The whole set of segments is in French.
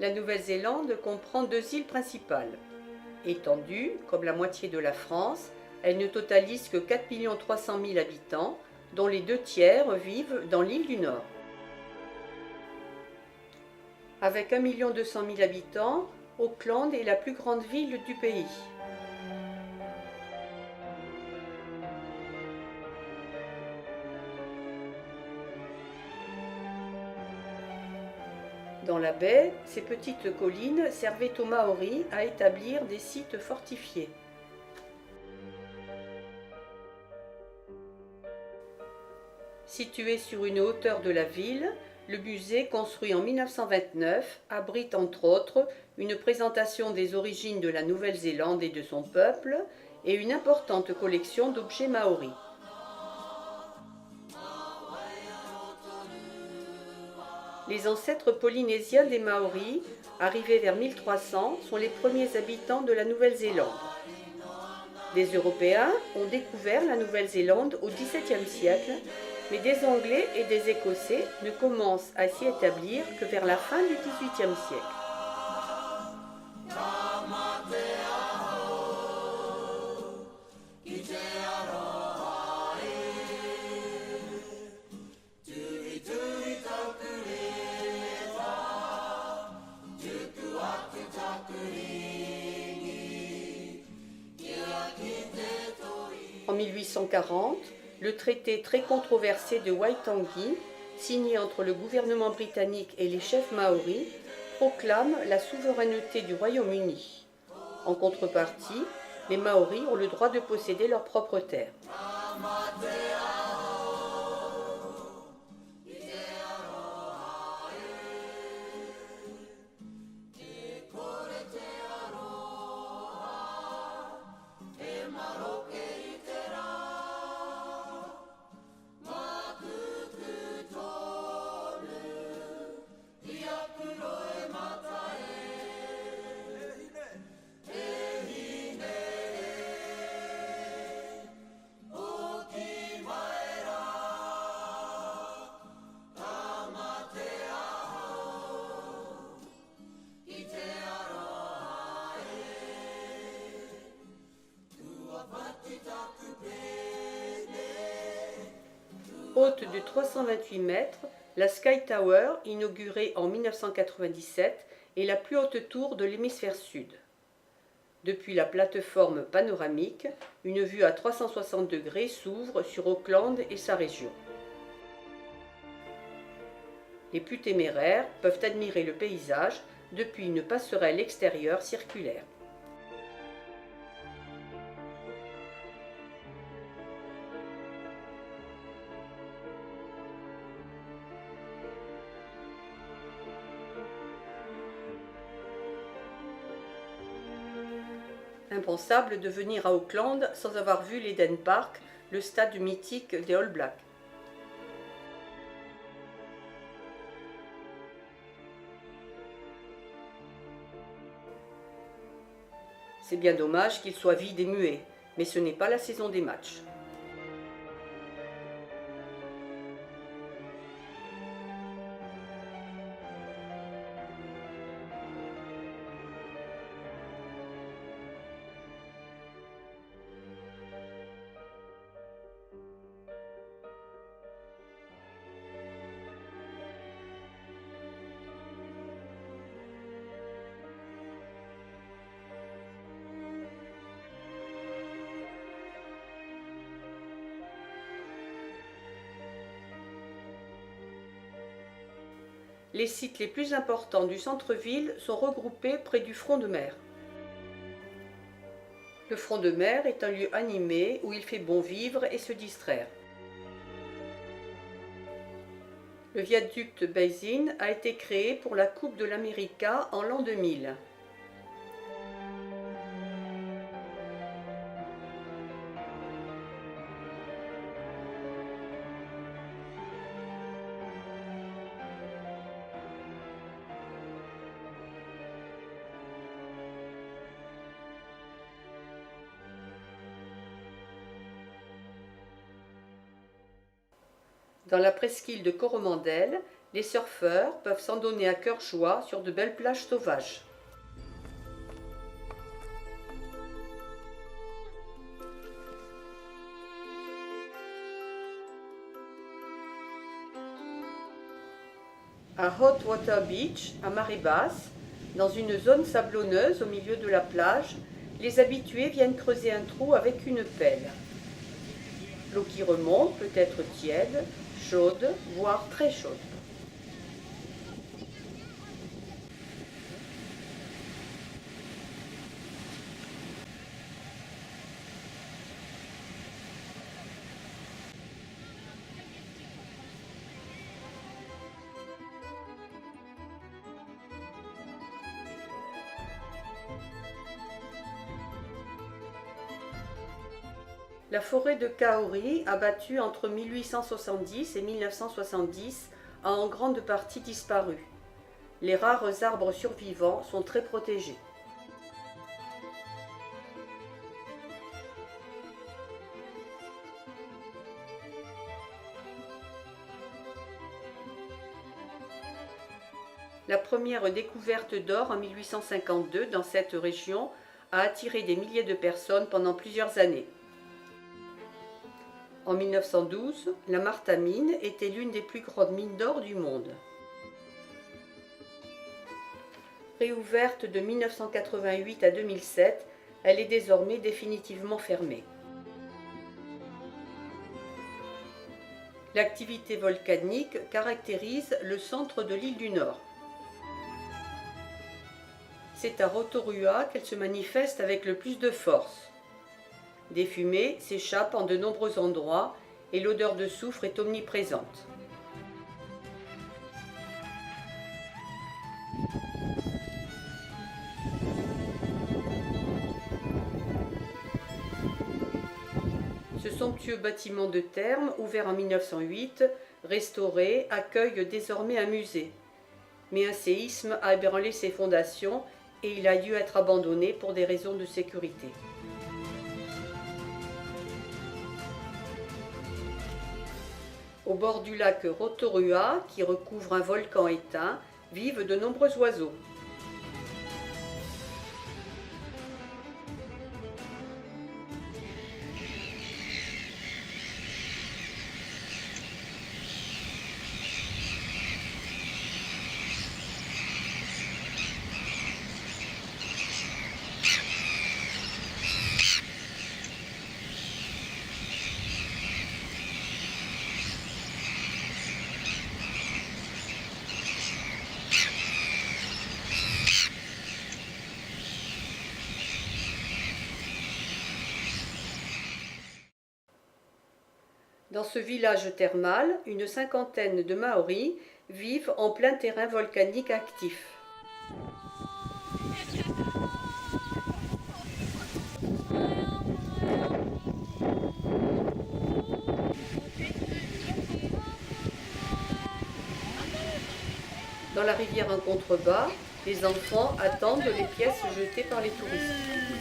La Nouvelle-Zélande comprend 2 îles principales. Étendue, comme la moitié de la France, elle ne totalise que 4 300 000 habitants, dont les 2 tiers vivent dans l'île du Nord. Avec 1 200 000 habitants, Auckland est la plus grande ville du pays. Dans la baie, ces petites collines servaient aux Maoris à établir des sites fortifiés. Situé sur une hauteur de la ville, le musée, construit en 1929, abrite entre autres une présentation des origines de la Nouvelle-Zélande et de son peuple et une importante collection d'objets maoris. Les ancêtres polynésiens des Maoris, arrivés vers 1300, sont les premiers habitants de la Nouvelle-Zélande. Des Européens ont découvert la Nouvelle-Zélande au XVIIe siècle, mais des Anglais et des Écossais ne commencent à s'y établir que vers la fin du XVIIIe siècle. En 1840, le traité très controversé de Waitangi, signé entre le gouvernement britannique et les chefs maoris, proclame la souveraineté du Royaume-Uni. En contrepartie, les Maoris ont le droit de posséder leurs propres terres. Haute de 328 mètres, la Sky Tower, inaugurée en 1997, est la plus haute tour de l'hémisphère sud. Depuis la plateforme panoramique, une vue à 360 degrés s'ouvre sur Auckland et sa région. Les plus téméraires peuvent admirer le paysage depuis une passerelle extérieure circulaire. Impensable de venir à Auckland sans avoir vu l'Eden Park, le stade mythique des All Blacks. C'est bien dommage qu'il soit vide et muet, mais ce n'est pas la saison des matchs. Les sites les plus importants du centre-ville sont regroupés près du front de mer. Le front de mer est un lieu animé où il fait bon vivre et se distraire. Le viaduc Basin a été créé pour la Coupe de l'America en l'an 2000. Dans la presqu'île de Coromandel, Les surfeurs peuvent s'en donner à cœur joie sur de belles plages sauvages. À Hot Water Beach, à marée basse, dans une zone sablonneuse au milieu de la plage, les habitués viennent creuser un trou avec une pelle. L'eau qui remonte peut être tiède, chaude, voire très chaude. La forêt de Kaori, abattue entre 1870 et 1970, a en grande partie disparu. Les rares arbres survivants sont très protégés. La première découverte d'or en 1852 dans cette région a attiré des milliers de personnes pendant plusieurs années. En 1912, la Martha Mine était l'une des plus grandes mines d'or du monde. Réouverte de 1988 à 2007, elle est désormais définitivement fermée. L'activité volcanique caractérise le centre de l'île du Nord. C'est à Rotorua qu'elle se manifeste avec le plus de force. Des fumées s'échappent en de nombreux endroits et l'odeur de soufre est omniprésente. Ce somptueux bâtiment de thermes, ouvert en 1908, restauré, accueille désormais un musée. Mais un séisme a ébranlé ses fondations et il a dû être abandonné pour des raisons de sécurité. Au bord du lac Rotorua, qui recouvre un volcan éteint, vivent de nombreux oiseaux. Dans ce village thermal, une cinquantaine de Maoris vivent en plein terrain volcanique actif. Dans la rivière en contrebas, les enfants attendent les pièces jetées par les touristes.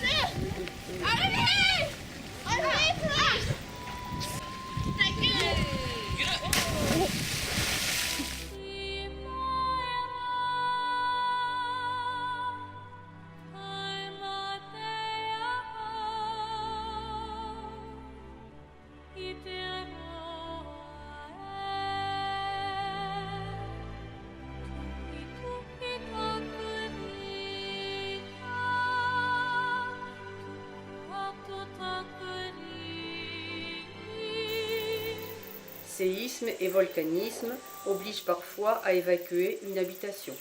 Séisme et volcanisme obligent parfois à évacuer une habitation.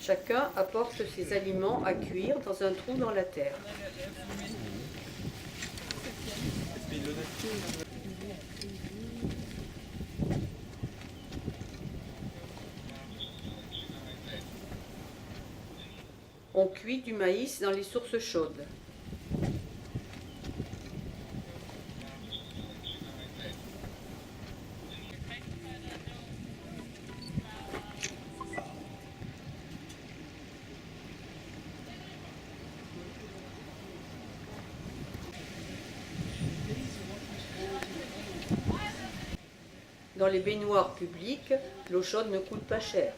Chacun apporte ses aliments à cuire dans un trou dans la terre. On cuit du maïs dans les sources chaudes. Dans les baignoires publiques, l'eau chaude ne coûte pas cher.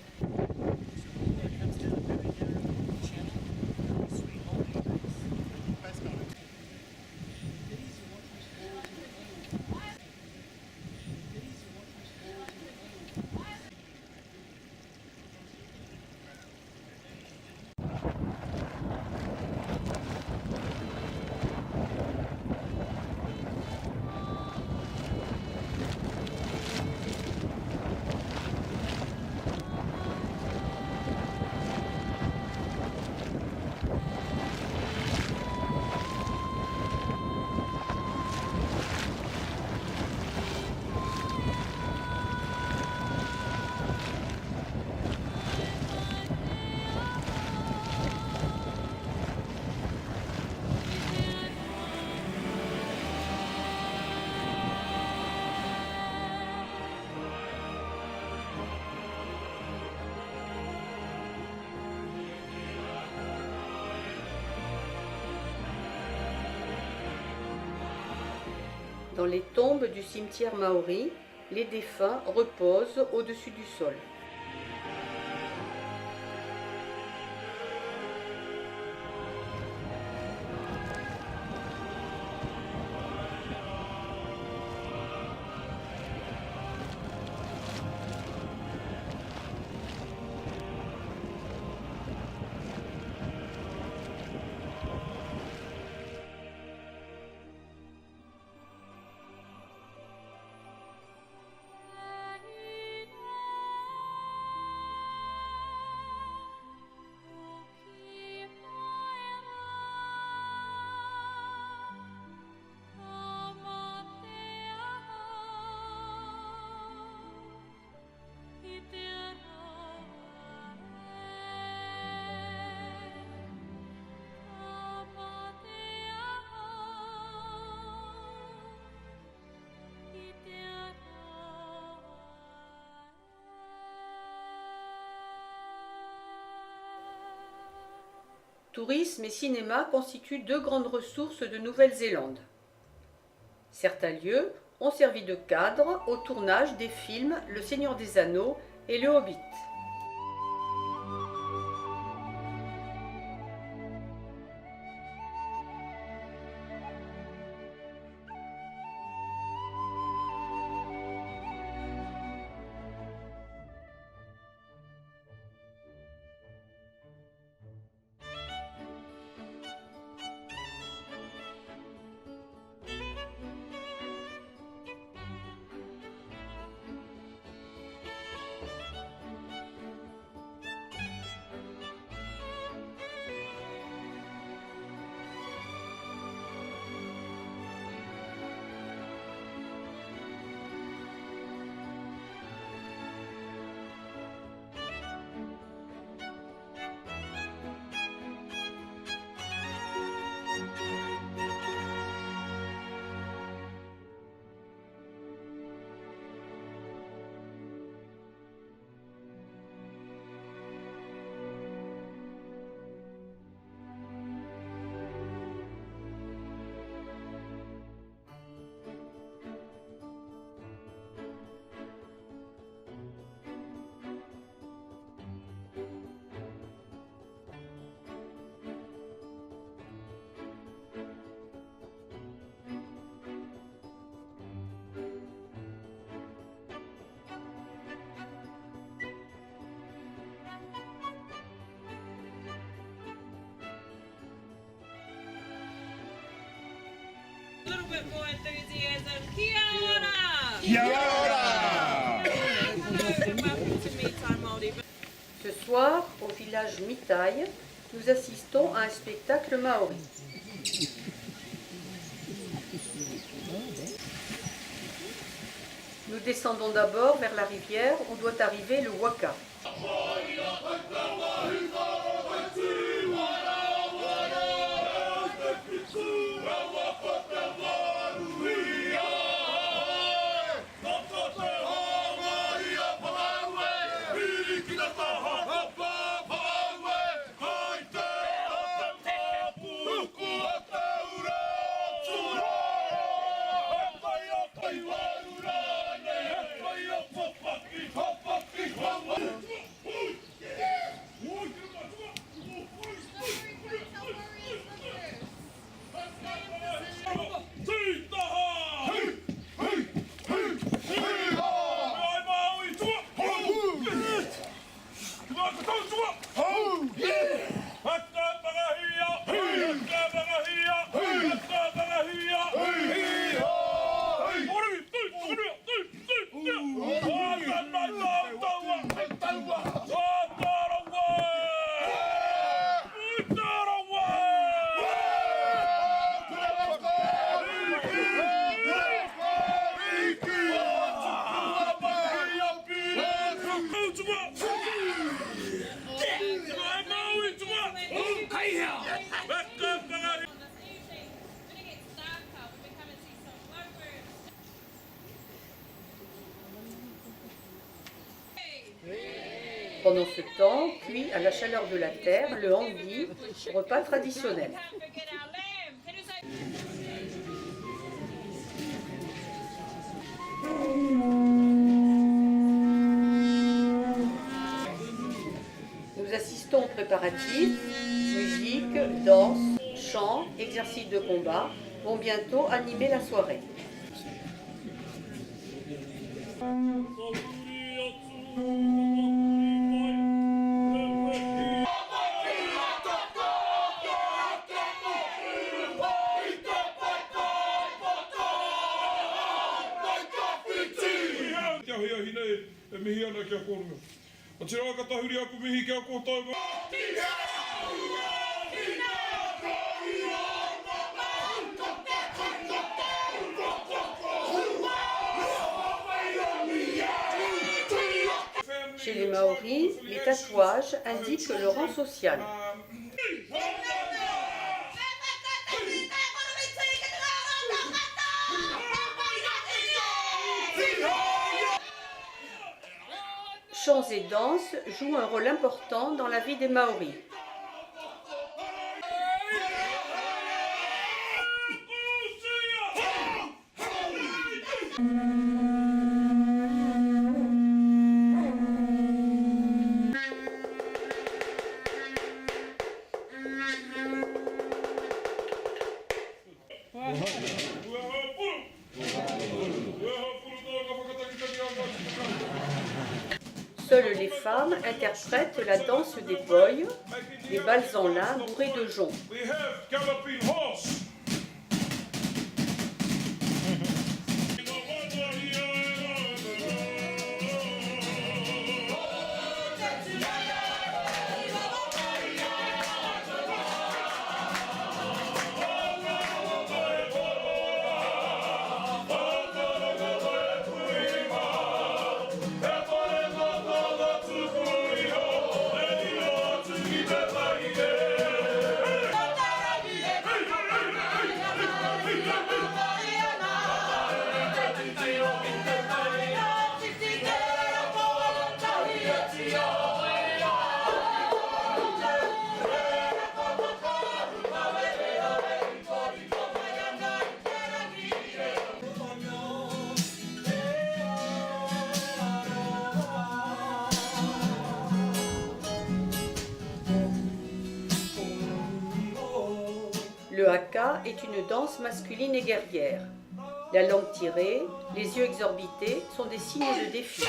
Dans les tombes du cimetière maori, les défunts reposent au-dessus du sol. Tourisme et cinéma constituent deux grandes ressources de Nouvelle-Zélande. Certains lieux ont servi de cadre au tournage des films Le Seigneur des Anneaux et Le Hobbit. A little bit more enthusiasm. Kia ora! Kia ora! Welcome to Meetai Māori. Ce soir, au village Mitai, nous assistons à un spectacle maori. Nous descendons d'abord vers la rivière où doit arriver le waka. Pendant ce temps, cuit à la chaleur de la terre, le hangui, repas traditionnel. Nous assistons aux préparatifs, musique, danse, chant, exercices de combat vont bientôt animer la soirée. Chez les Maoris, les tatouages indiquent le rang social. Chants et danses jouent un rôle important dans la vie des Maoris. Seules les femmes interprètent la danse des boys, des balles en lin bourrées de joncs. Le haka est une danse masculine et guerrière. La langue tirée, les yeux exorbités sont des signes de défi.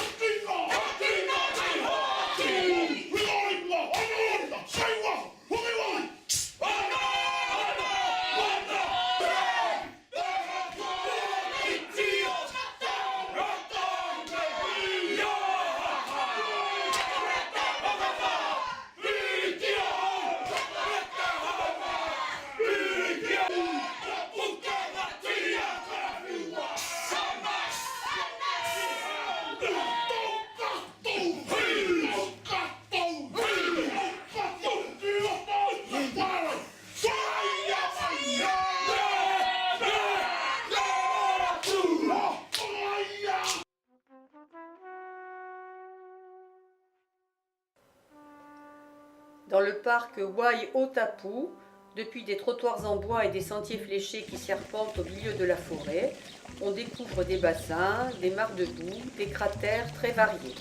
Dans le parc Wai-o-Tapu, depuis des trottoirs en bois et des sentiers fléchés qui serpentent au milieu de la forêt, on découvre des bassins, des mares de boue, des cratères très variés.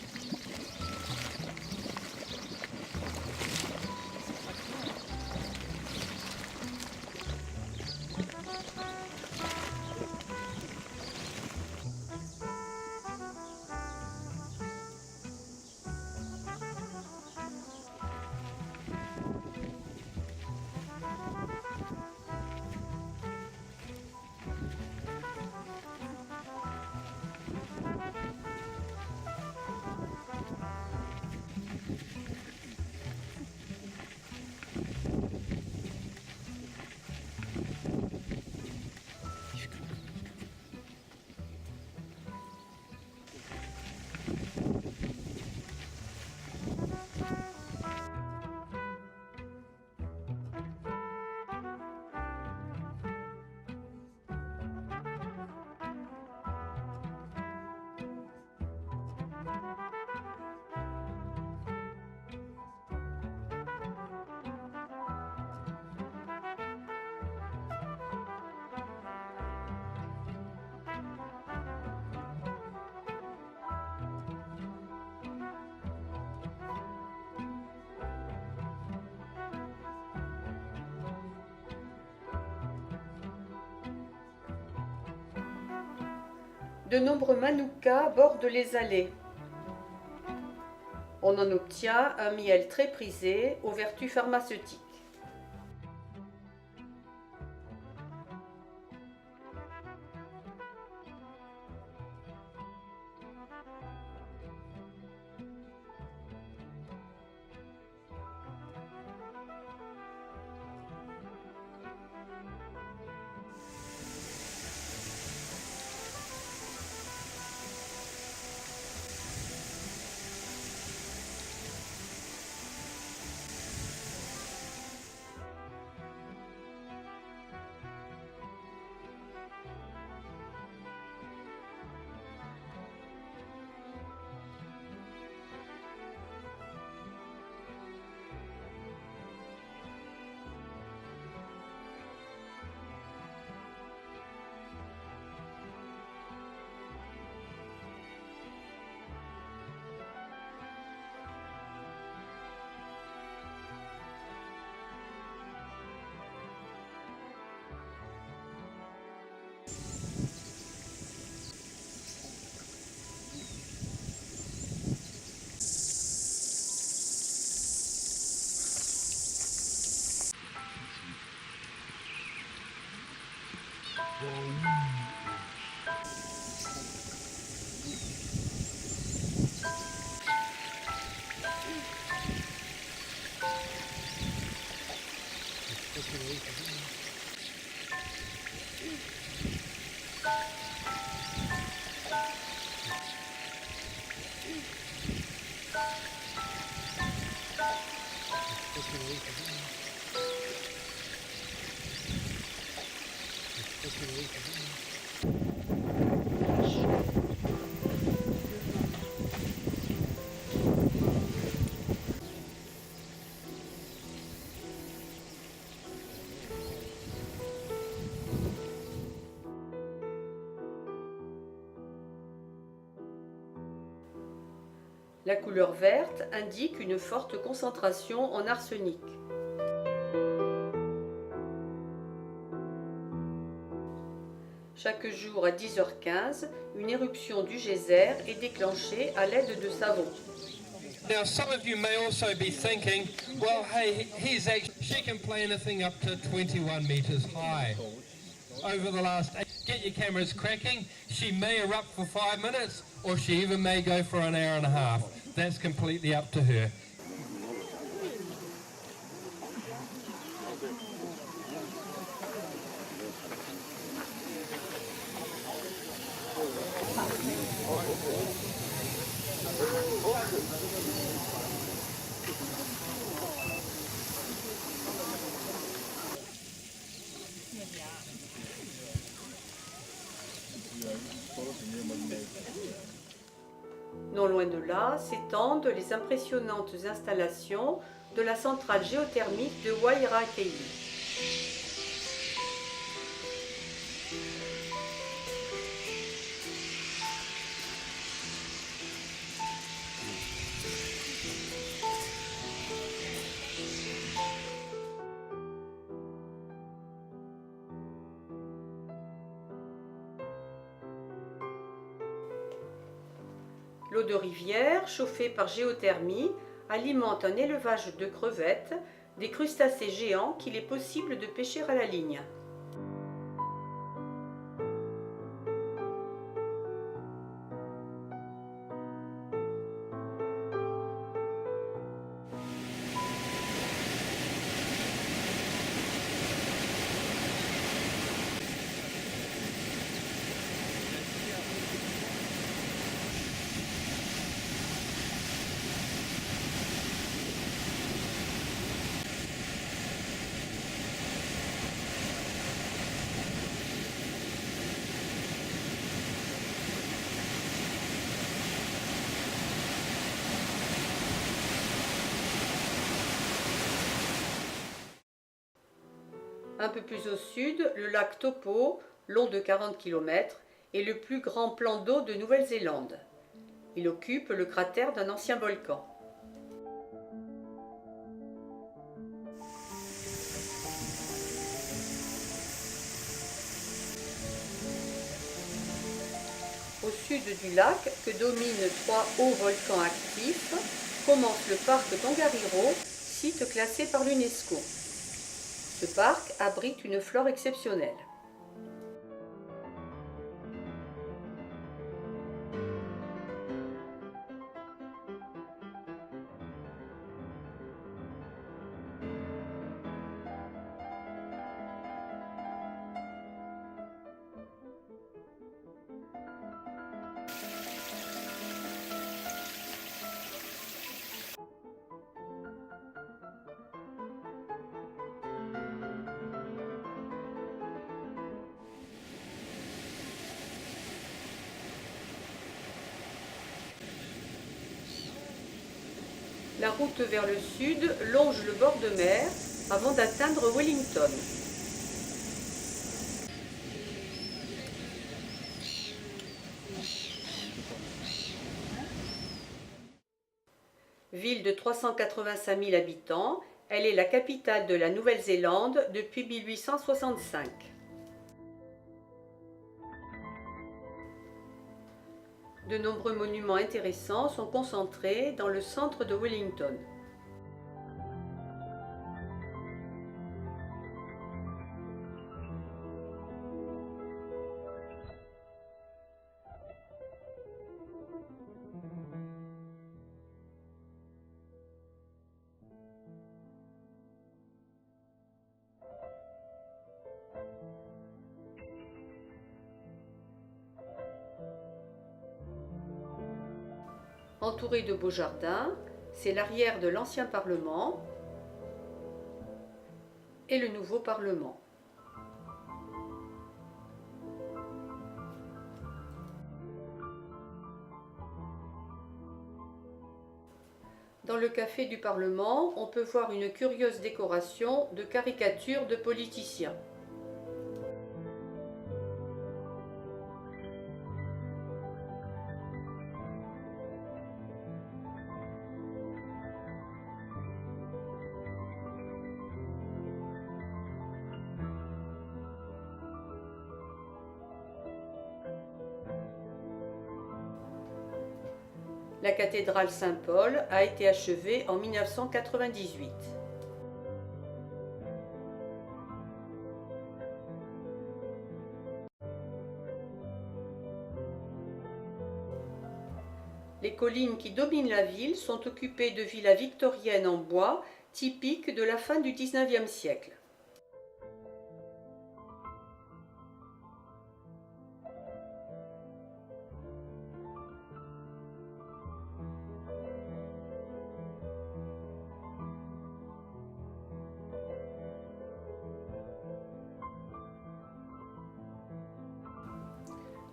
De nombreux manoukas bordent les allées. On en obtient un miel très prisé aux vertus pharmaceutiques. La couleur verte indique une forte concentration en arsenic. Chaque jour à 10h15, une éruption du geyser est déclenchée à l'aide de savon. Now, some of you may also be thinking, well, hey, she can play anything up to 21 meters high. Over the last 8, get your cameras cracking. She may erupt for 5 minutes, or she even may go for an hour and a half. That's completely up to her. Non loin de là s'étendent les impressionnantes installations de la centrale géothermique de Wairakei. L'eau de rivière, chauffée par géothermie, alimente un élevage de crevettes, des crustacés géants qu'il est possible de pêcher à la ligne. Un peu plus au sud, le lac Taupo, long de 40 km, est le plus grand plan d'eau de Nouvelle-Zélande. Il occupe le cratère d'un ancien volcan. sud du lac, que dominent 3 hauts volcans actifs, commence le parc Tongariro, site classé par l'UNESCO. Ce parc abrite une flore exceptionnelle. La route vers le sud longe le bord de mer avant d'atteindre Wellington. Ville de 385 000 habitants, elle est la capitale de la Nouvelle-Zélande depuis 1865. De nombreux monuments intéressants sont concentrés dans le centre de Wellington. Entouré de beaux jardins, c'est l'arrière de l'ancien Parlement et le nouveau Parlement. Dans le café du Parlement, on peut voir une curieuse décoration de caricatures de politiciens. La cathédrale Saint-Paul a été achevée en 1998. Les collines qui dominent la ville sont occupées de villas victoriennes en bois, typiques de la fin du XIXe siècle.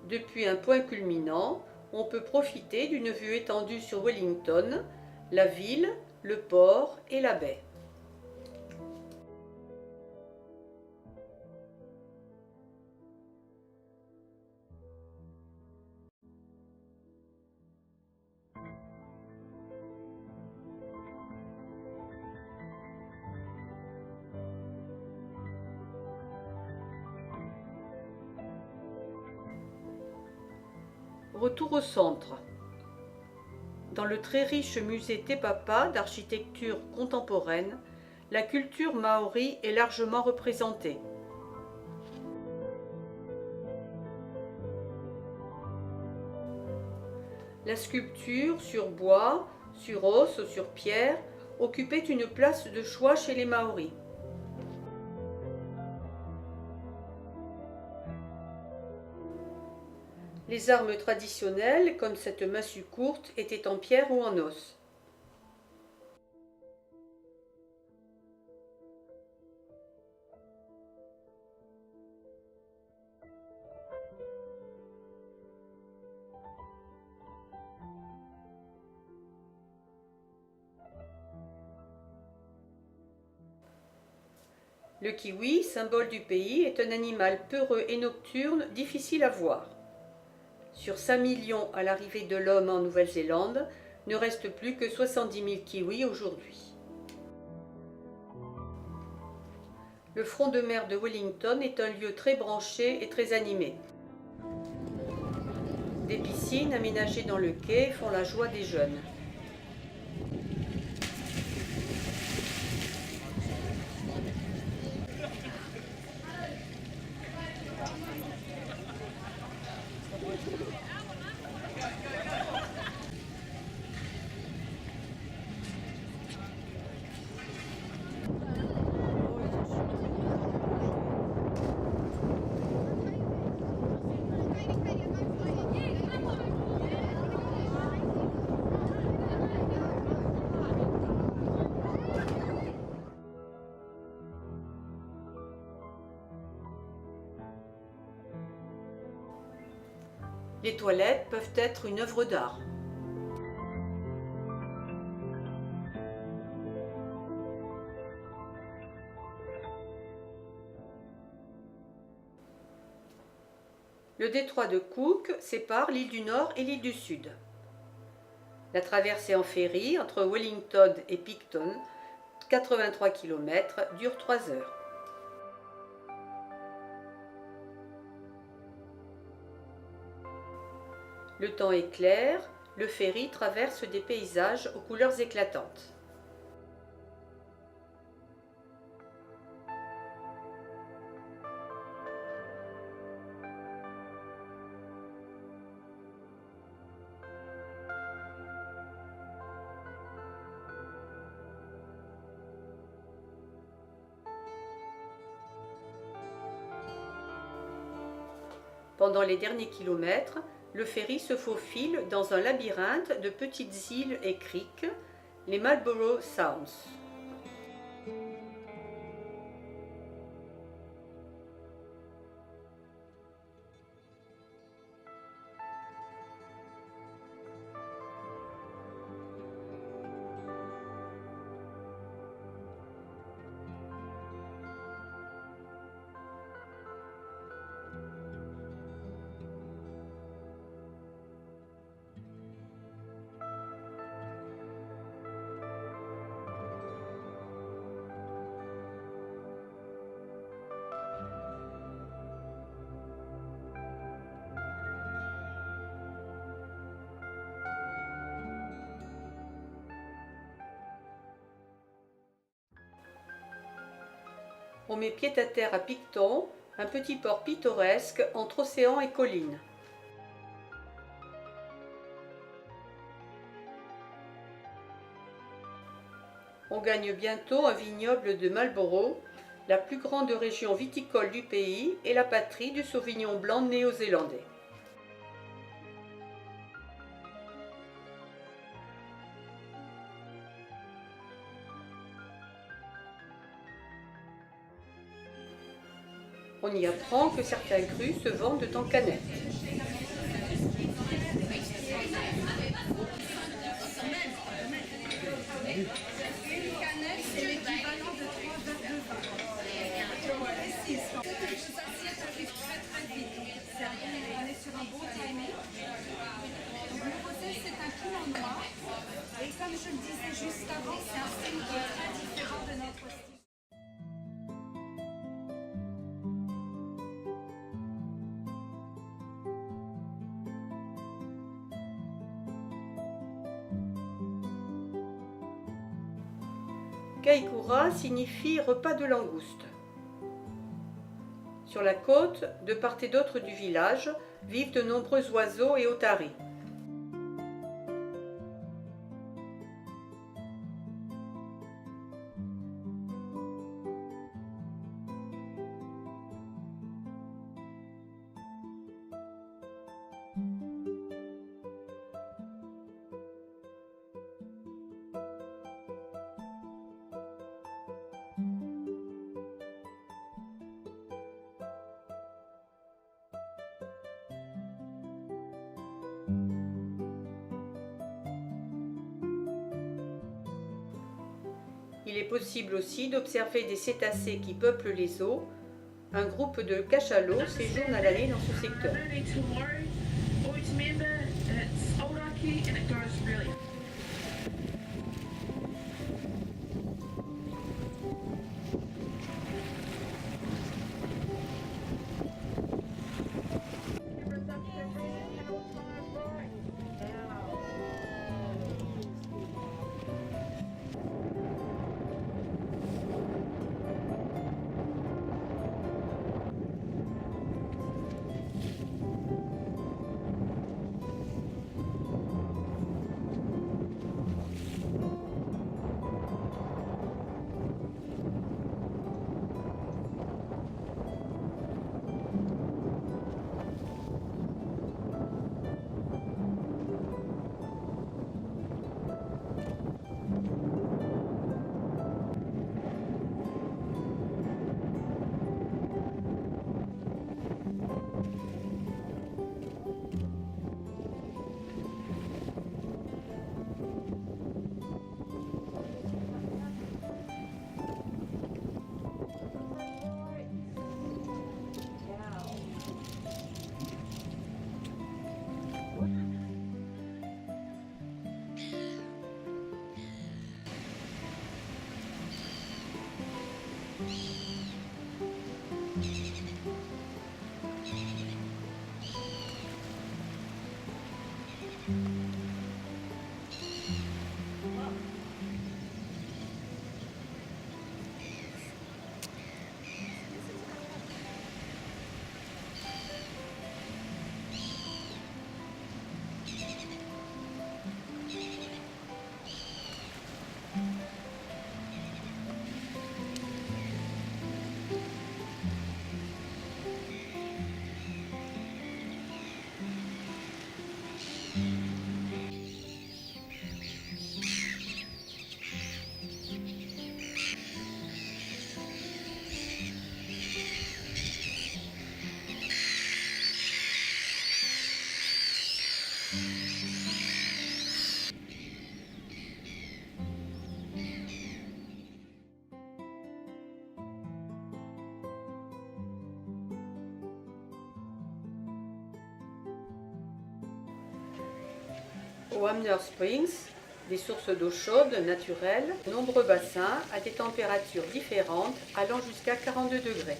Depuis un point culminant, on peut profiter d'une vue étendue sur Wellington, la ville, le port et la baie. Retour au centre. Dans le très riche musée Te Papa d'architecture contemporaine, la culture maori est largement représentée. La sculpture sur bois, sur os ou sur pierre occupait une place de choix chez les Maoris. Les armes traditionnelles, comme cette massue courte, étaient en pierre ou en os. Le kiwi, symbole du pays, est un animal peureux et nocturne, difficile à voir. Sur 5 millions à l'arrivée de l'homme en Nouvelle-Zélande, ne reste plus que 70 000 kiwis aujourd'hui. Le front de mer de Wellington est un lieu très branché et très animé. Des piscines aménagées dans le quai font la joie des jeunes. Les toilettes peuvent être une œuvre d'art. Le détroit de Cook sépare l'île du Nord et l'île du Sud. La traversée en ferry entre Wellington et Picton, 83 km, dure 3 heures. Le temps est clair, le ferry traverse des paysages aux couleurs éclatantes. Pendant les derniers kilomètres, le ferry se faufile dans un labyrinthe de petites îles et criques, les Marlborough Sounds. On met pied à terre à Picton, un petit port pittoresque entre océan et collines. On gagne bientôt un vignoble de Marlborough, la plus grande région viticole du pays et la patrie du Sauvignon blanc néo-zélandais. On y apprend que certains crus se vendent en canettes. Et comme je le disais juste avant, c'est un style qui est très différent de notre style. Kaikoura signifie repas de langouste. Sur la côte, de part et d'autre du village, vivent de nombreux oiseaux et otaries. Il est possible aussi d'observer des cétacés qui peuplent les eaux. Un groupe de cachalots séjourne à l'année dans ce secteur. Au Hamner Springs, des sources d'eau chaude naturelles, de nombreux bassins à des températures différentes allant jusqu'à 42 degrés.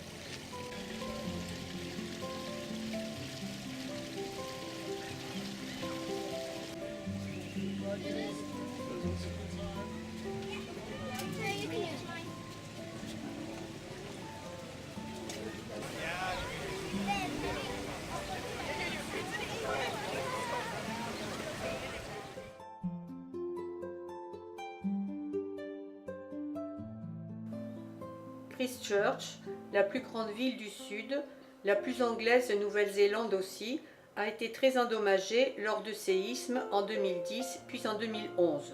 Christchurch, la plus grande ville du Sud, la plus anglaise de Nouvelle-Zélande aussi, a été très endommagée lors de séismes en 2010 puis en 2011.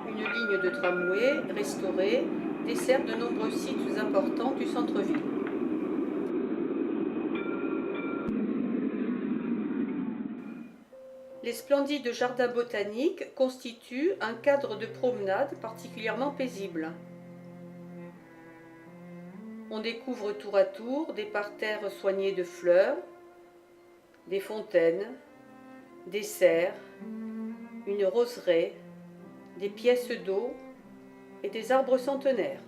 Une ligne de tramway restaurée dessert de nombreux sites importants du centre-ville. Les splendides jardins botaniques constituent un cadre de promenade particulièrement paisible. On découvre tour à tour des parterres soignés de fleurs, des fontaines, des serres, une roseraie, des pièces d'eau et des arbres centenaires.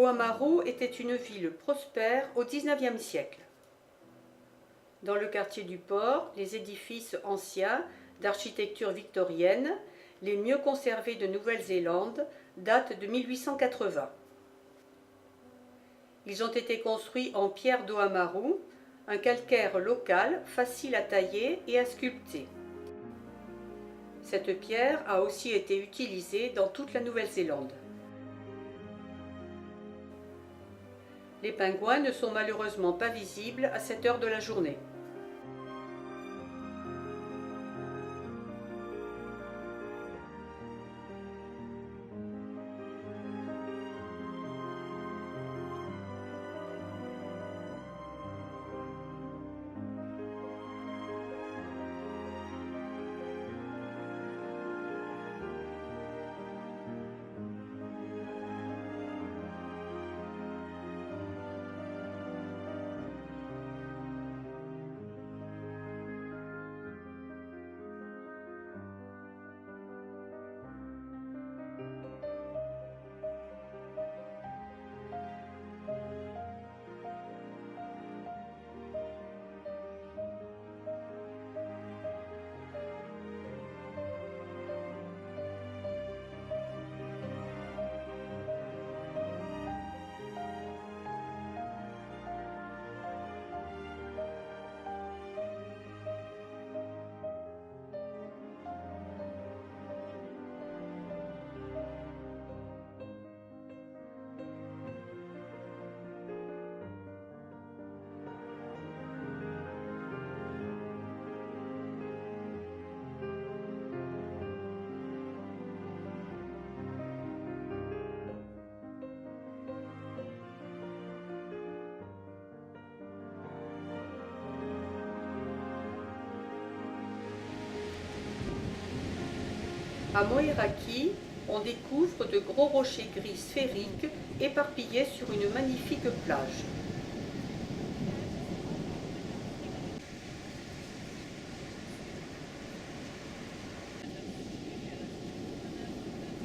Oamaru était une ville prospère au XIXe siècle. Dans le quartier du port, les édifices anciens d'architecture victorienne, les mieux conservés de Nouvelle-Zélande, datent de 1880. Ils ont été construits en pierre d'Oamaru, un calcaire local facile à tailler et à sculpter. Cette pierre a aussi été utilisée dans toute la Nouvelle-Zélande. Les pingouins ne sont malheureusement pas visibles à cette heure de la journée. À Moeraki, on découvre de gros rochers gris sphériques éparpillés sur une magnifique plage.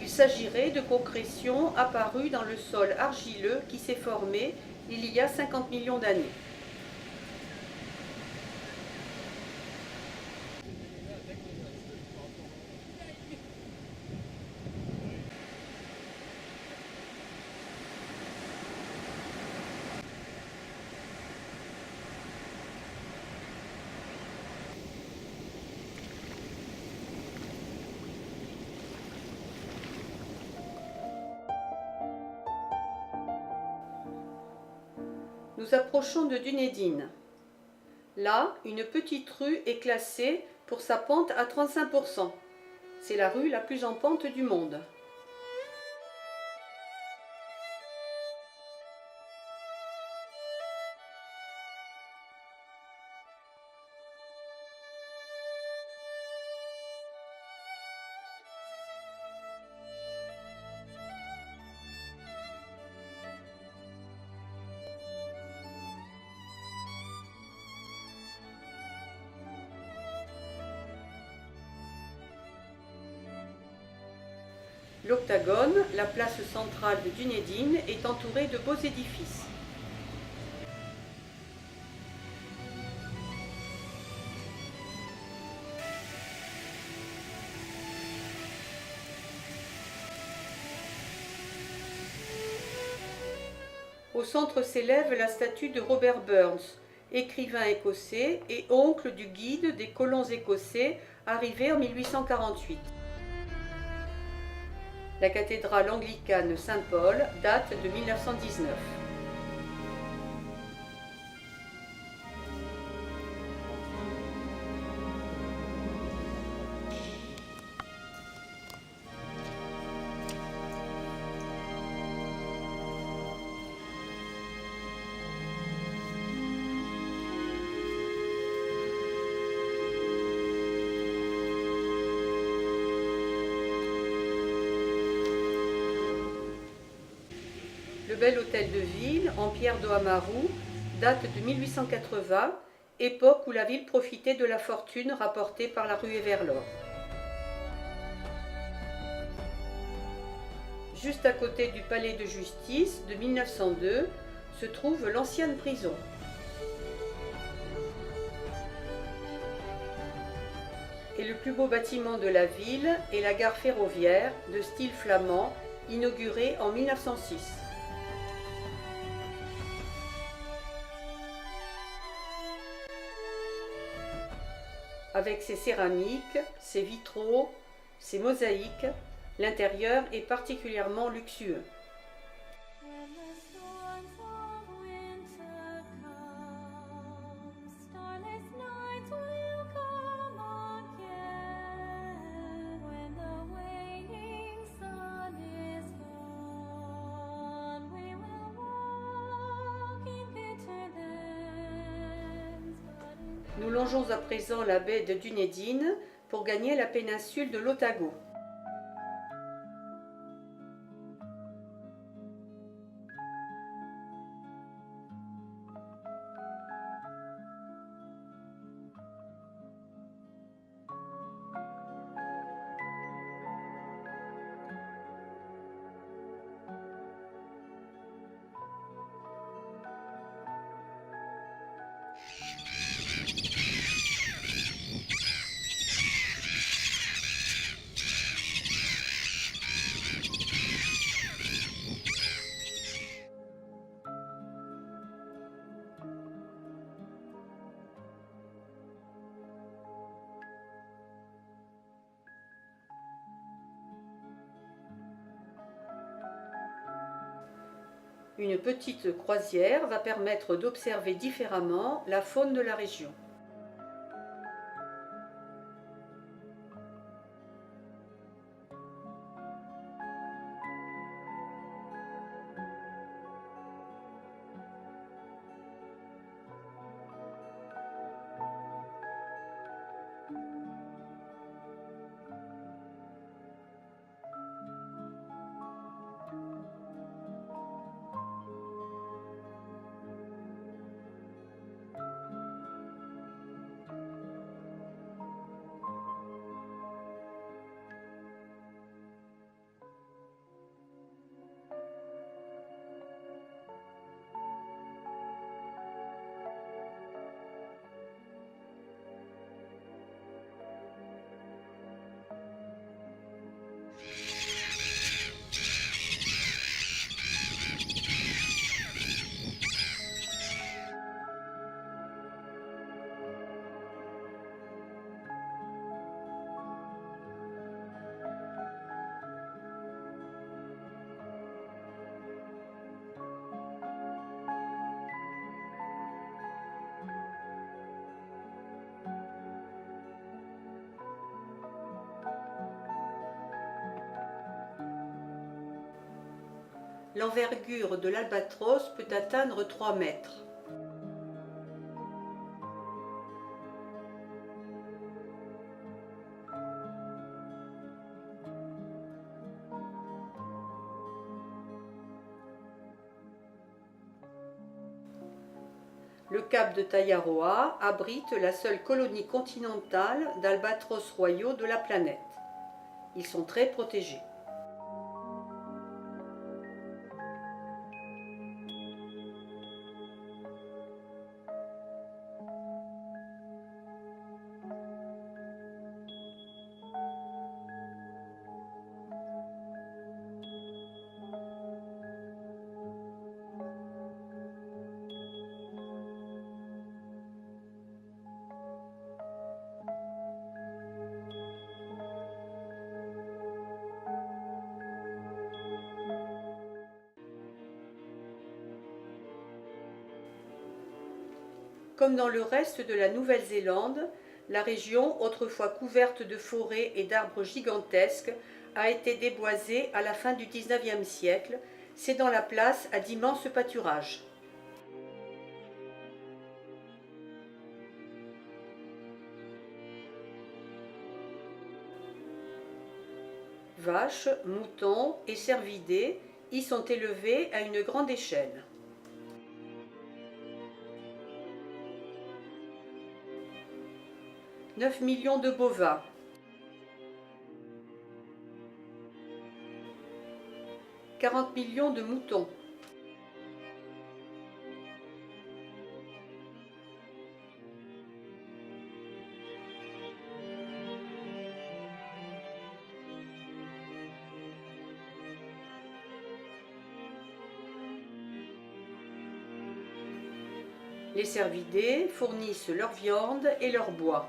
Il s'agirait de concrétions apparues dans le sol argileux qui s'est formé il y a 50 millions d'années. Nous approchons de Dunedin. Là, une petite rue est classée pour sa pente à 35%. C'est la rue la plus en pente du monde. L'Octagone, la place centrale de Dunedin, est entourée de beaux édifices. Au centre s'élève la statue de Robert Burns, écrivain écossais et oncle du guide des colons écossais arrivés en 1848. La cathédrale anglicane Saint-Paul date de 1919. Le bel hôtel de ville, en pierre d'Oamaru, date de 1880, époque où la ville profitait de la fortune rapportée par la ruée vers l'or. Juste à côté du palais de justice de 1902 se trouve l'ancienne prison. Et le plus beau bâtiment de la ville est la gare ferroviaire de style flamand, inaugurée en 1906. Avec ses céramiques, ses vitraux, ses mosaïques, l'intérieur est particulièrement luxueux. When the storms of winter come, starless nights will come again. When the waning sun is gone, we will walk in bitter lands. Nous longeons à présent la baie de Dunedin pour gagner la péninsule de l'Otago. Une petite croisière va permettre d'observer différemment la faune de la région. L'envergure de l'albatros peut atteindre 3 mètres. Le cap de Taiaroa abrite la seule colonie continentale d'albatros royaux de la planète. Ils sont très protégés. Comme dans le reste de la Nouvelle-Zélande, la région, autrefois couverte de forêts et d'arbres gigantesques, a été déboisée à la fin du XIXe siècle, cédant la place à d'immenses pâturages. Vaches, moutons et cervidés y sont élevés à une grande échelle. « 9 millions de bovins, 40 millions de moutons, les cervidés fournissent leur viande et leur bois.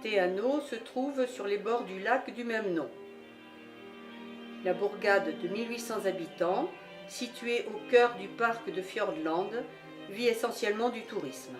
Te Anau se trouve sur les bords du lac du même nom. La bourgade de 1800 habitants, située au cœur du parc de Fiordland, vit essentiellement du tourisme.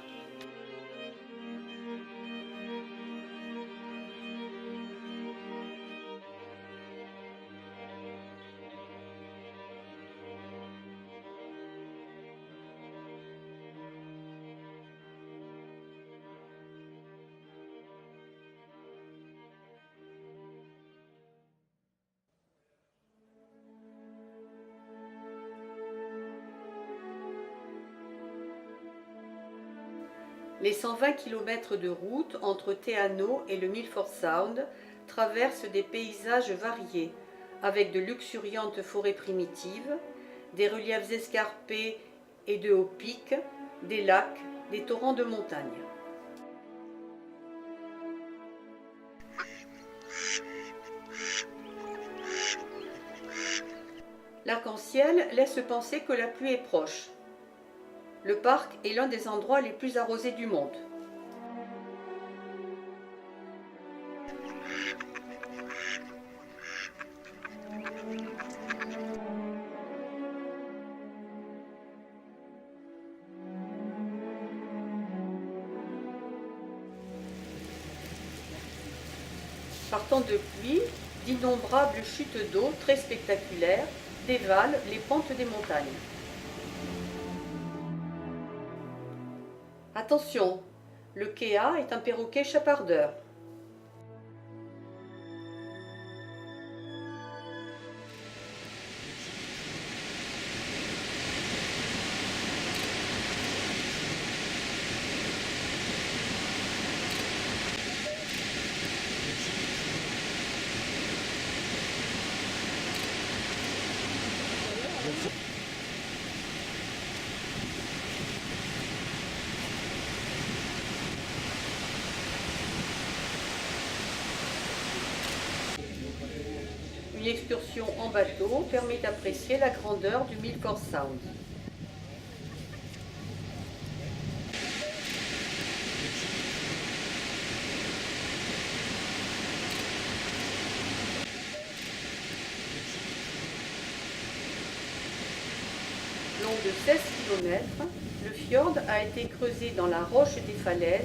Les 120 km de route entre Te Anau et le Milford Sound traversent des paysages variés, avec de luxuriantes forêts primitives, des reliefs escarpés et de hauts pics, des lacs, des torrents de montagne. L'arc-en-ciel laisse penser que la pluie est proche. Le parc est l'un des endroits les plus arrosés du monde. Partant de pluie, d'innombrables chutes d'eau très spectaculaires dévalent les pentes des montagnes. Attention, le kea est un perroquet chapardeur. Une excursion en bateau permet d'apprécier la grandeur du Milford Sound. Long de 16 km, le fjord a été creusé dans la roche des falaises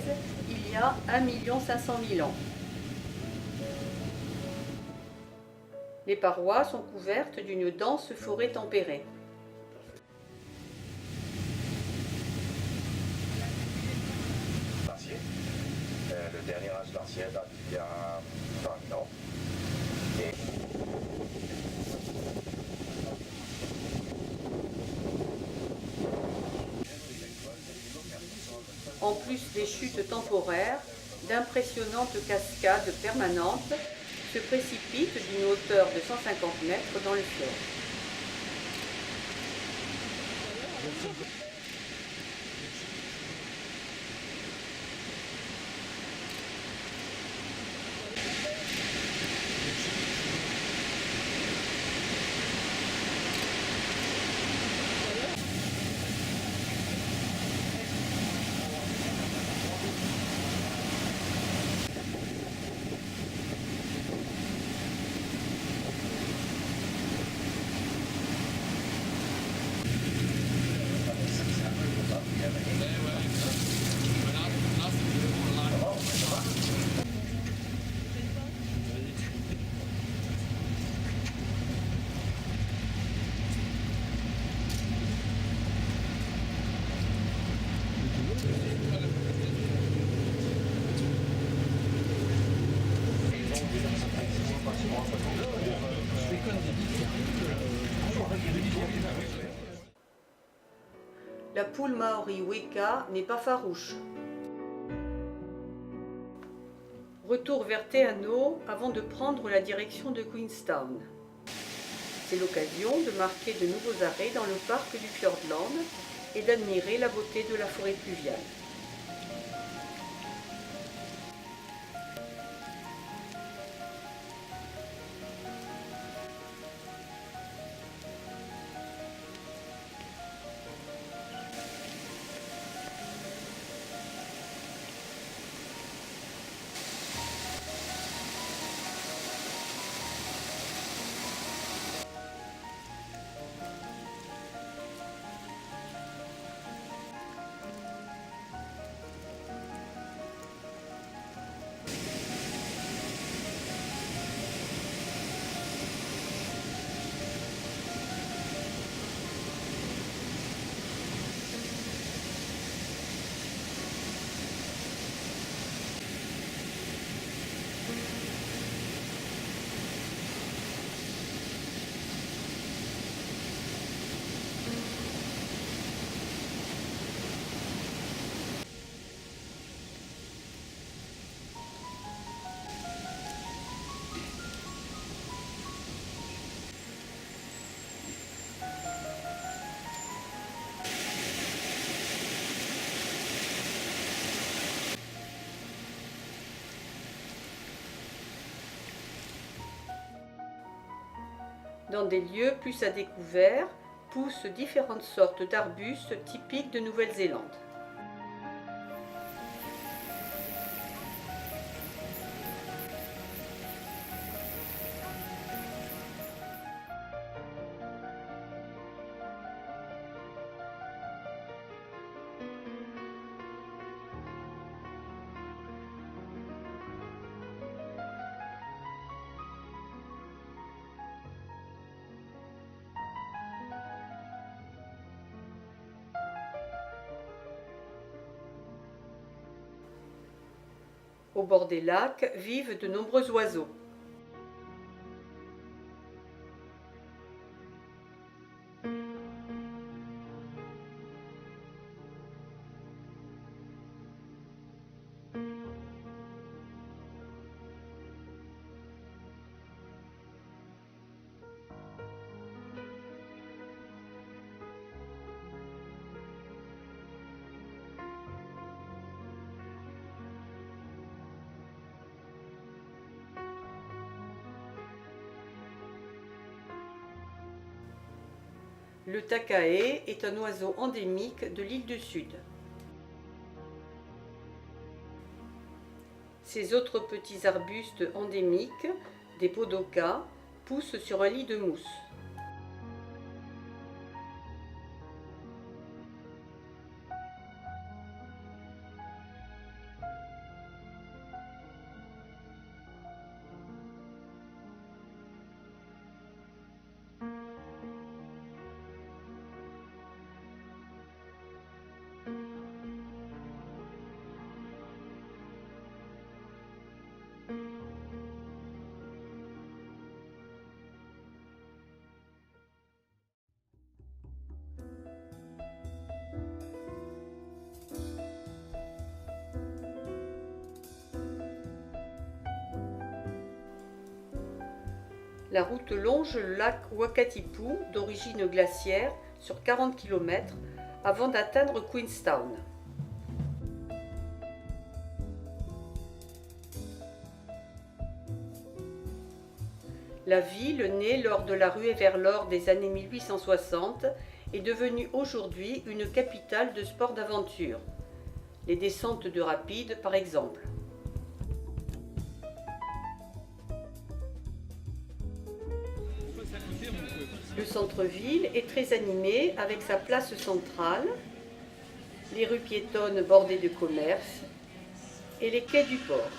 il y a 1 500 000 ans. Les parois sont couvertes d'une dense forêt tempérée. Le dernier âge glaciaire date d'il y a 20 000 ans. En plus des chutes temporaires, d'impressionnantes cascades permanentes se précipitent d'une hauteur de 150 mètres dans le fjord. La poule maori Weka n'est pas farouche. Retour vers Te Anau avant de prendre la direction de Queenstown. C'est l'occasion de marquer de nouveaux arrêts dans le parc du Fiordland et d'admirer la beauté de la forêt pluviale. Dans des lieux plus à découvert, poussent différentes sortes d'arbustes typiques de Nouvelle-Zélande. Au bord des lacs vivent de nombreux oiseaux. Le tacaé est un oiseau endémique de l'île du Sud. Ces autres petits arbustes endémiques, des podocas, poussent sur un lit de mousse. La route longe le lac Wakatipu, d'origine glaciaire, sur 40 km, avant d'atteindre Queenstown. La ville, née lors de la ruée vers l'or des années 1860, est devenue aujourd'hui une capitale de sports d'aventure. Les descentes de rapides, par exemple. Le centre-ville est très animé avec sa place centrale, les rues piétonnes bordées de commerces et les quais du port.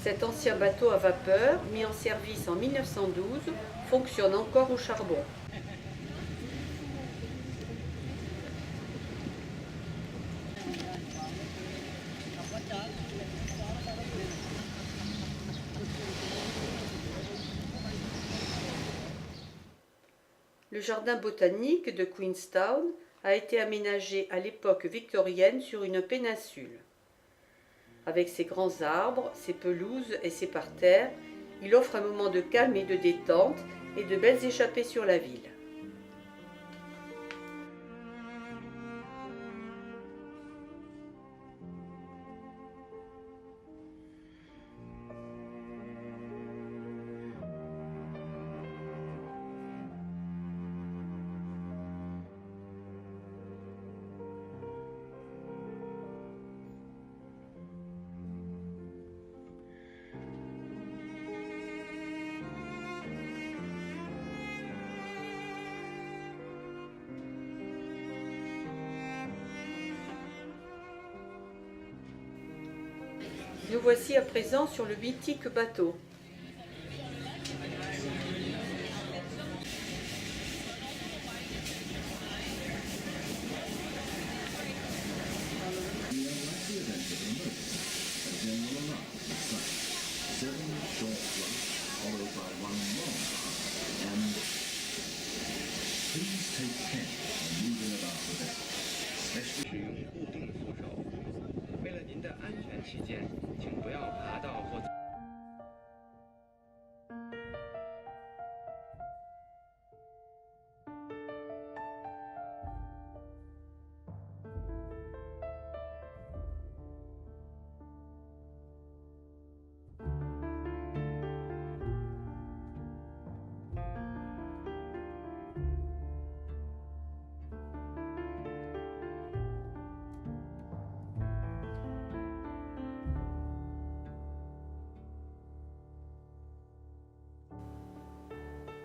Cet ancien bateau à vapeur, mis en service en 1912, fonctionne encore au charbon. Le jardin botanique de Queenstown a été aménagé à l'époque victorienne sur une péninsule. Avec ses grands arbres, ses pelouses et ses parterres, il offre un moment de calme et de détente et de belles échappées sur la ville. Nous voici à présent sur le mythique bateau.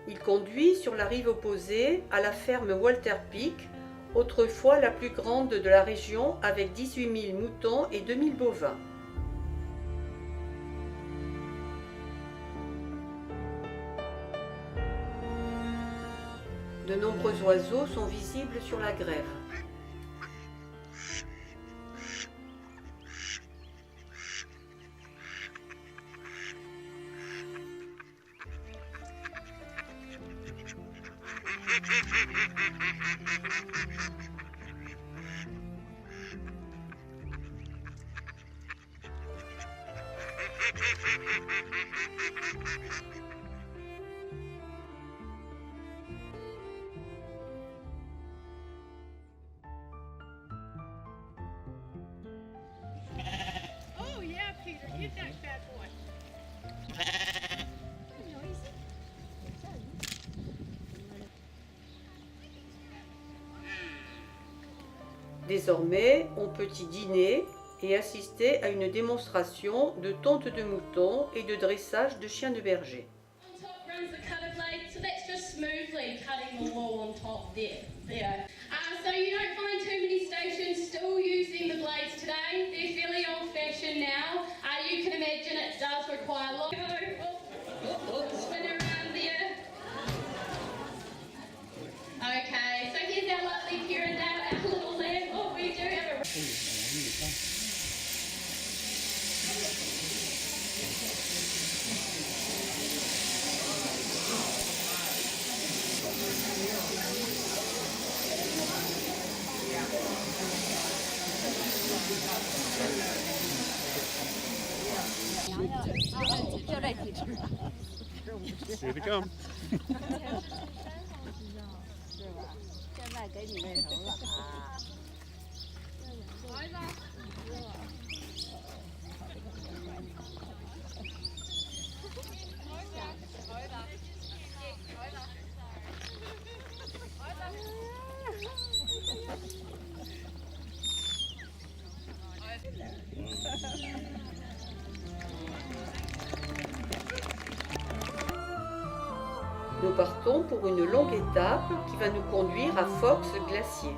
Il conduit sur la rive opposée à la ferme Walter Peak, autrefois la plus grande de la région avec 18 000 moutons et 2 000 bovins. De nombreux oiseaux sont visibles sur la grève. Get that bad boy. Désormais, on peut y dîner et assister à une démonstration de tonte de mouton et de dressage de chiens de berger. On top runs the cutter blade, so that's just smoothly cutting the wool on top there. So you don't find too many stations still using the blades today. They're fairly old-fashioned now. You can imagine it does require a lot. Spin around there. Okay, so here's our lovely parent now, our little lamb. Oh, we do have a... Here they come. 现在给你喂头了啊！Nous partons pour une longue étape qui va nous conduire à Fox Glacier.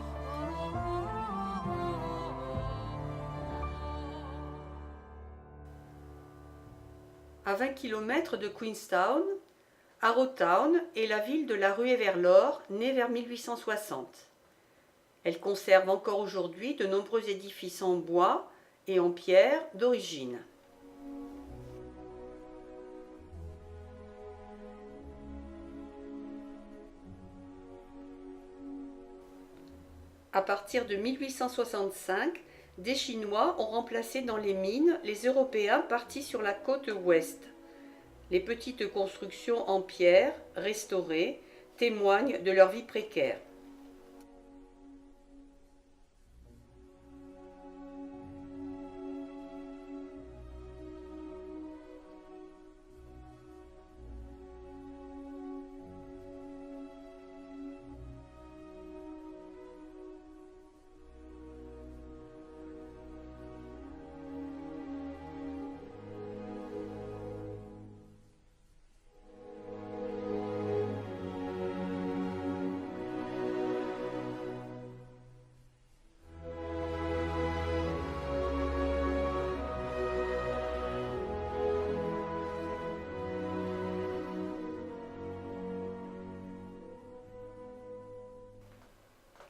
À 20 km de Queenstown, Arrowtown est la ville de la ruée vers l'or, née vers 1860. Elle conserve encore aujourd'hui de nombreux édifices en bois et en pierre d'origine. À partir de 1865, des Chinois ont remplacé dans les mines les Européens partis sur la côte ouest. Les petites constructions en pierre, restaurées, témoignent de leur vie précaire.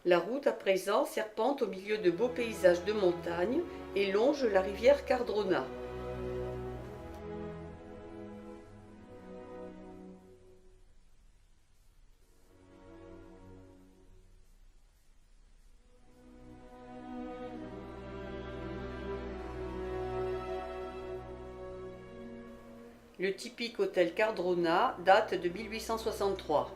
La route à présent serpente au milieu de beaux paysages de montagne et longe la rivière Cardrona. Le typique hôtel Cardrona date de 1863.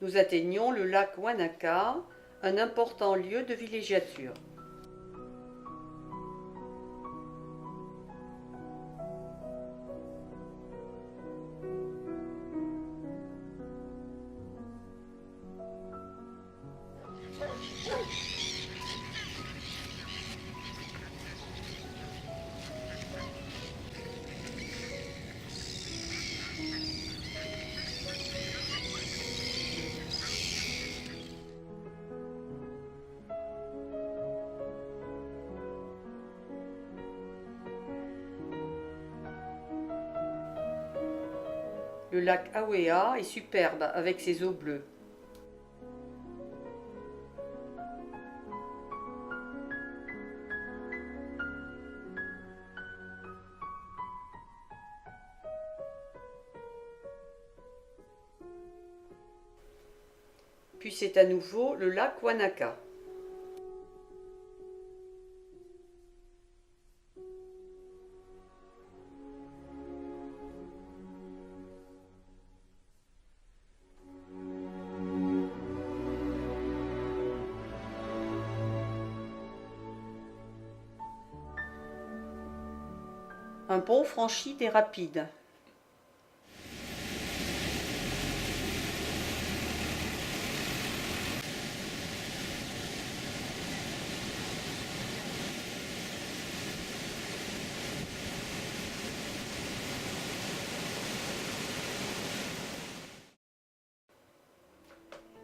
Nous atteignons le lac Wanaka, un important lieu de villégiature. Le lac Awea est superbe avec ses eaux bleues. Puis c'est à nouveau le lac Wanaka. Un pont franchit des rapides.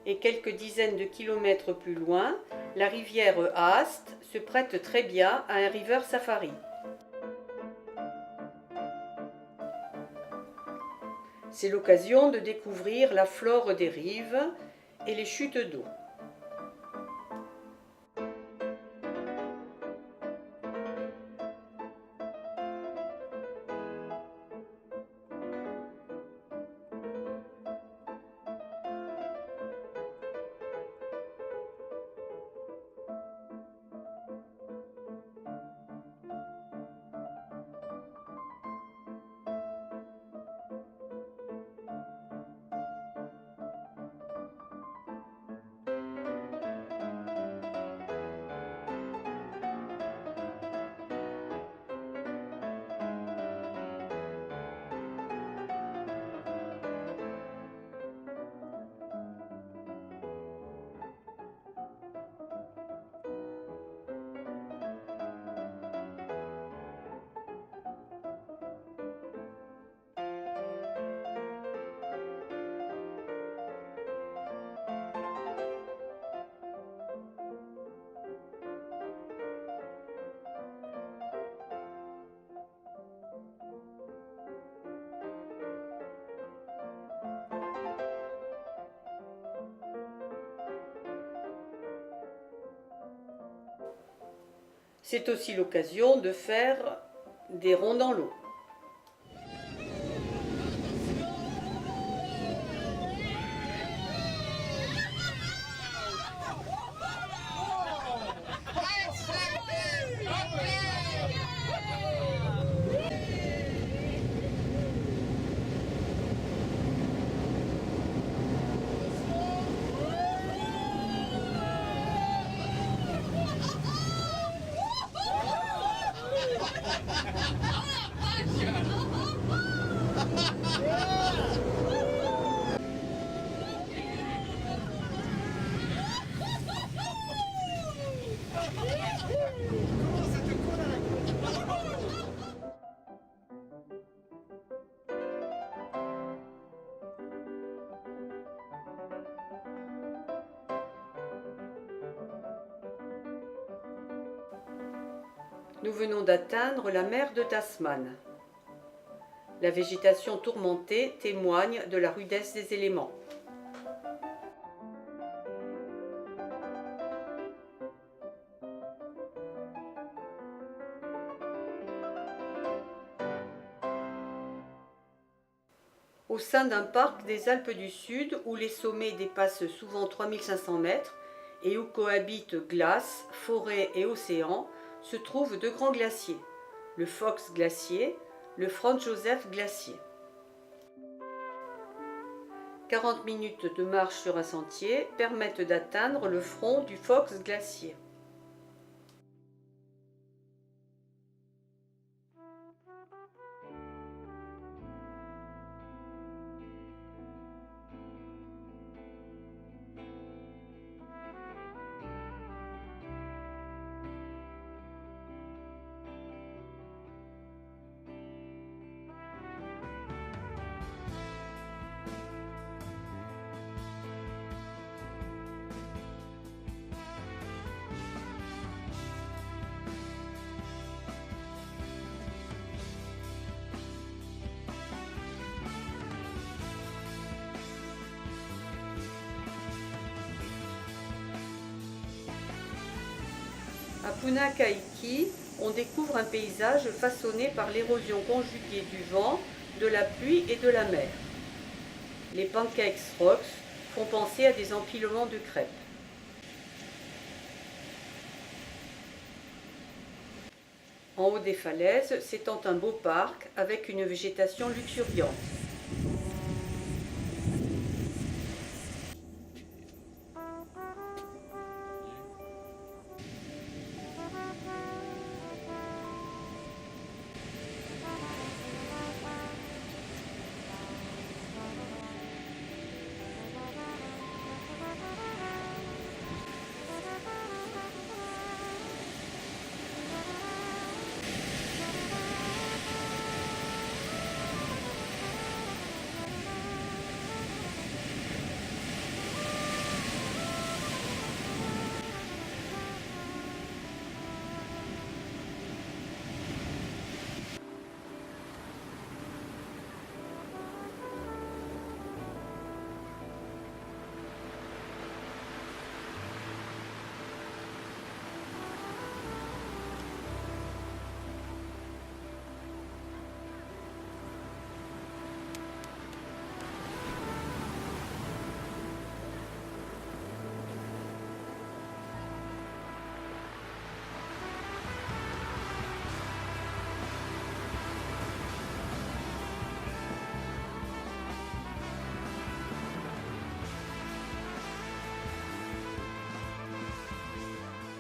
Et quelques dizaines de kilomètres plus loin, la rivière Aast se prête très bien à un river safari. C'est l'occasion de découvrir la flore des rives et les chutes d'eau. C'est aussi l'occasion de faire des ronds dans l'eau. Nous venons d'atteindre la mer de Tasman. La végétation tourmentée témoigne de la rudesse des éléments. Au sein d'un parc des Alpes du Sud où les sommets dépassent souvent 3500 mètres et où cohabitent glace, forêt et océan, se trouvent deux grands glaciers, le Fox glacier, le Franz Josef glacier. 40 minutes de marche sur un sentier permettent d'atteindre le front du Fox glacier. À Punakaiki, on découvre un paysage façonné par l'érosion conjuguée du vent, de la pluie et de la mer. Les Pancakes Rocks font penser à des empilements de crêpes. En haut des falaises s'étend un beau parc avec une végétation luxuriante.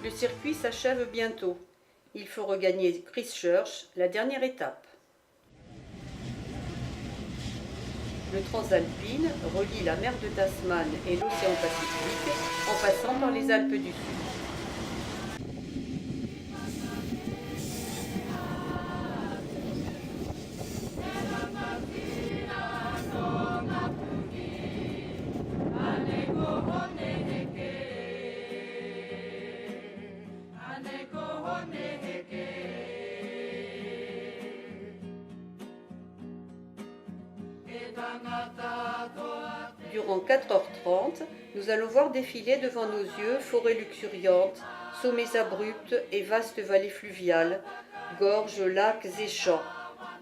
Le circuit s'achève bientôt. Il faut regagner Christchurch, la dernière étape. Le Transalpine relie la mer de Tasman et l'océan Pacifique en passant par les Alpes du Sud. Durant 4h30, nous allons voir défiler devant nos yeux forêts luxuriantes, sommets abrupts et vastes vallées fluviales, gorges, lacs et champs,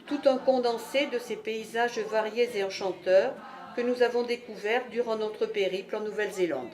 tout un condensé de ces paysages variés et enchanteurs que nous avons découverts durant notre périple en Nouvelle-Zélande.